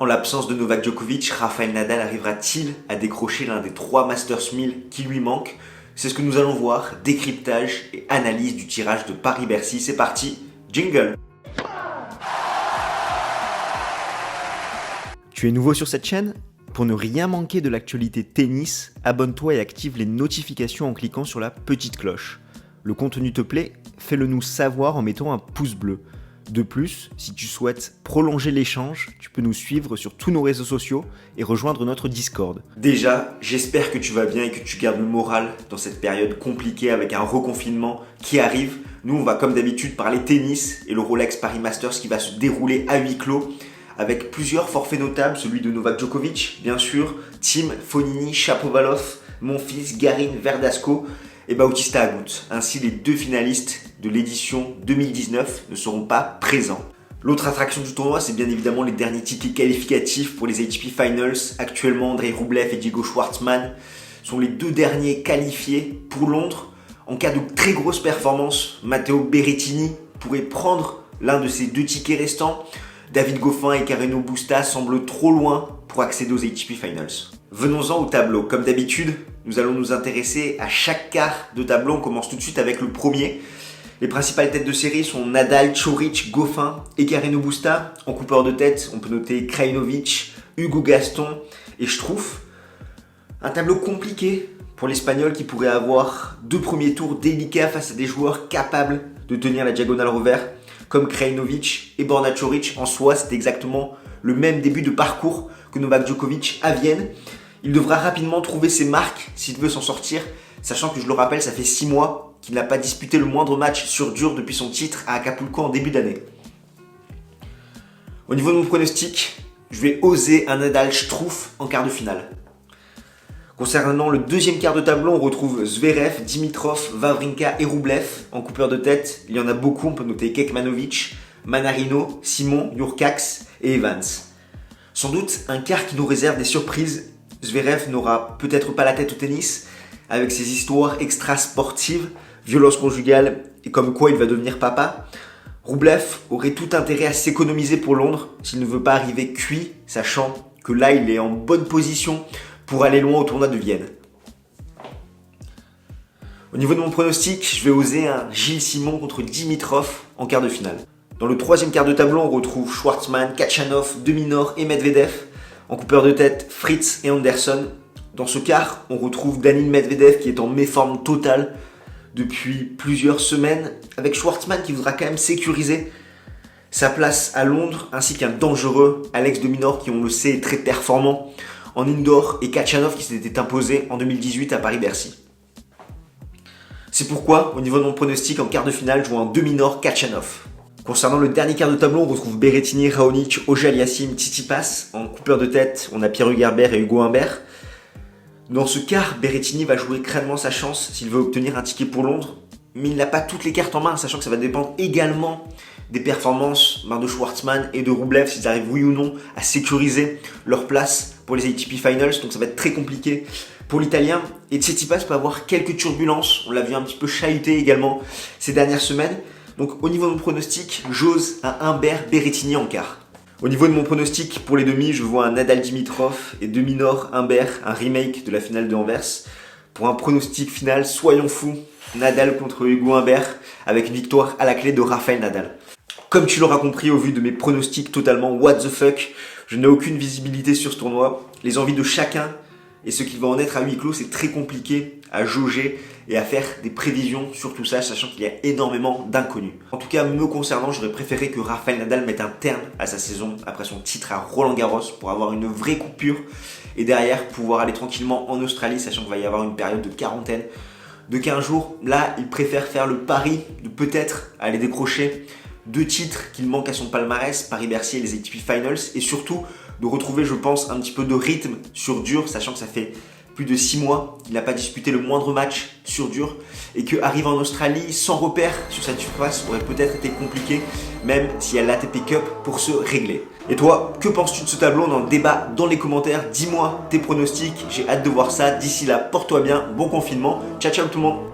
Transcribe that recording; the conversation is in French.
En l'absence de Novak Djokovic, Rafael Nadal arrivera-t-il à décrocher l'un des 3 Masters 1000 qui lui manquent? C'est ce que nous allons voir, décryptage et analyse du tirage de Paris-Bercy. C'est parti, jingle! Tu es nouveau sur cette chaîne? Pour ne rien manquer de l'actualité tennis, abonne-toi et active les notifications en cliquant sur la petite cloche. Le contenu te plaît? Fais-le nous savoir en mettant un pouce bleu. De plus, si tu souhaites prolonger l'échange, tu peux nous suivre sur tous nos réseaux sociaux et rejoindre notre Discord. Déjà, j'espère que tu vas bien et que tu gardes le moral dans cette période compliquée avec un reconfinement qui arrive. Nous, on va comme d'habitude parler tennis et le Rolex Paris Masters qui va se dérouler à huis clos avec plusieurs forfaits notables, celui de Novak Djokovic, bien sûr, Thiem, Fognini, Shapovalov, Monfils, Garin, Verdasco et Bautista Agut. Ainsi, les 2 finalistes de l'édition 2019 ne seront pas présents. L'autre attraction du tournoi, c'est bien évidemment les derniers tickets qualificatifs pour les ATP Finals. Actuellement, Andrei Rublev et Diego Schwartzman sont les 2 derniers qualifiés pour Londres. En cas de très grosse performance, Matteo Berrettini pourrait prendre l'un de ces 2 tickets restants. David Goffin et Carreno Busta semblent trop loin pour accéder aux ATP Finals. Venons-en au tableau. Comme d'habitude, nous allons nous intéresser à chaque quart de tableau. On commence tout de suite avec le premier. Les principales têtes de série sont Nadal, Coric, Goffin et Carreno Busta. En coupeur de tête, on peut noter Krajinovic, Hugo Gaston et Struff. Un tableau compliqué pour l'Espagnol qui pourrait avoir 2 premiers tours délicats face à des joueurs capables de tenir la diagonale revers, comme Krajinovic et Borna Coric. En soi, c'est exactement le même début de parcours que Novak Djokovic à Vienne. Il devra rapidement trouver ses marques s'il veut s'en sortir, sachant que je le rappelle, ça fait 6 mois qu'il n'a pas disputé le moindre match sur dur depuis son titre à Acapulco en début d'année. Au niveau de mon pronostic, je vais oser un Nadal Struff en quart de finale. Concernant le deuxième quart de tableau, on retrouve Zverev, Dimitrov, Wawrinka et Rublev. En coupeur de tête, il y en a beaucoup, on peut noter Kekmanovic, Manarino, Simon, Jurkacz et Evans. Sans doute un quart qui nous réserve des surprises. Zverev n'aura peut-être pas la tête au tennis, avec ses histoires extra-sportives, violence conjugale et comme quoi il va devenir papa. Rublev aurait tout intérêt à s'économiser pour Londres s'il ne veut pas arriver cuit, sachant que là il est en bonne position pour aller loin au tournoi de Vienne. Au niveau de mon pronostic, je vais oser un Gilles Simon contre Dimitrov en quart de finale. Dans le troisième quart de tableau, on retrouve Schwartzman, Khachanov, De Minaur et Medvedev. En coupeur de tête, Fritz et Anderson. Dans ce quart, on retrouve Daniil Medvedev qui est en méforme totale depuis plusieurs semaines, avec Schwartzman qui voudra quand même sécuriser sa place à Londres, ainsi qu'un dangereux Alex De Minaur qui, on le sait, est très performant en indoor, et Khachanov qui s'était imposé en 2018 à Paris-Bercy. C'est pourquoi, au niveau de mon pronostic, en quart de finale, je vois un De Minaur Khachanov. Concernant le dernier quart de tableau, on retrouve Berrettini, Raonic, Auger-Aliassime, Tsitsipas. En coupeur de tête, on a Pierre-Hugues Herbert et Hugo Humbert. Dans ce quart, Berrettini va jouer crânement sa chance s'il veut obtenir un ticket pour Londres, mais il n'a pas toutes les cartes en main, sachant que ça va dépendre également des performances de Schwartzman et de Rublev, s'ils arrivent oui ou non à sécuriser leur place pour les ATP Finals, donc ça va être très compliqué pour l'Italien. Et Tsitsipas peut avoir quelques turbulences, on l'a vu un petit peu chahuter également ces dernières semaines. Donc au niveau de mon pronostic, j'ose un Humbert Berrettini en quart. Au niveau de mon pronostic pour les demi, je vois un Nadal Dimitrov et De Minaur Humbert, un remake de la finale de Anvers. Pour un pronostic final, soyons fous, Nadal contre Hugo Humbert avec une victoire à la clé de Rafael Nadal. Comme tu l'auras compris au vu de mes pronostics totalement what the fuck, je n'ai aucune visibilité sur ce tournoi. Les envies de chacun et ce qui va en être à huis clos, c'est très compliqué à jauger et à faire des prévisions sur tout ça, sachant qu'il y a énormément d'inconnus. En tout cas, me concernant, j'aurais préféré que Rafael Nadal mette un terme à sa saison après son titre à Roland-Garros pour avoir une vraie coupure et derrière pouvoir aller tranquillement en Australie, sachant qu'il va y avoir une période de quarantaine de 15 jours. Là, il préfère faire le pari de peut-être aller décrocher 2 titres qu'il manque à son palmarès, Paris-Bercy et les ATP Finals, et surtout de retrouver, je pense, un petit peu de rythme sur dur, sachant que ça fait plus de 6 mois qu'il n'a pas disputé le moindre match sur dur et qu'arriver en Australie sans repère sur cette surface aurait peut-être été compliqué, même s'il y a l'ATP Cup pour se régler. Et toi, que penses-tu de ce tableau? On en débat dans les commentaires, dis-moi tes pronostics, j'ai hâte de voir ça. D'ici là, porte-toi bien, bon confinement, ciao ciao tout le monde.